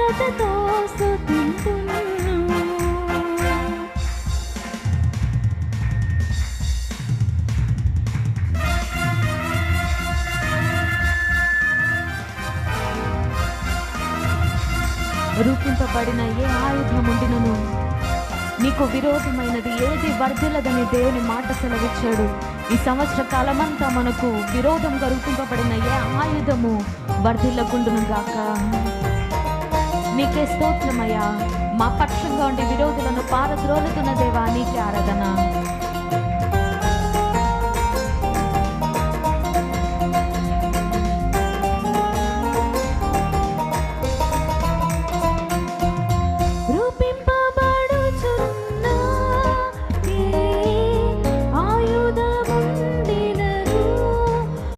కృతజ్ఞతతో స్తుతింతును. రూపింపబడిన ఏ ఆయుధం ఉండినను నీకు విరోధమైనది ఏది వర్ధిల్లదని దేవుని మాట సెలవిచ్చాడు. ఈ సంవత్సర కాలమంతా మనకు విరోధంగా రూపింపబడిన ఏ ఆయుధము వర్ధిల్లకుండును గాక. నీకే స్తోత్రమయ్యా. మా పక్షంగా ఉండి విరోధులను పారద్రోలుతున్న దేవా నీకే ఆరాధన.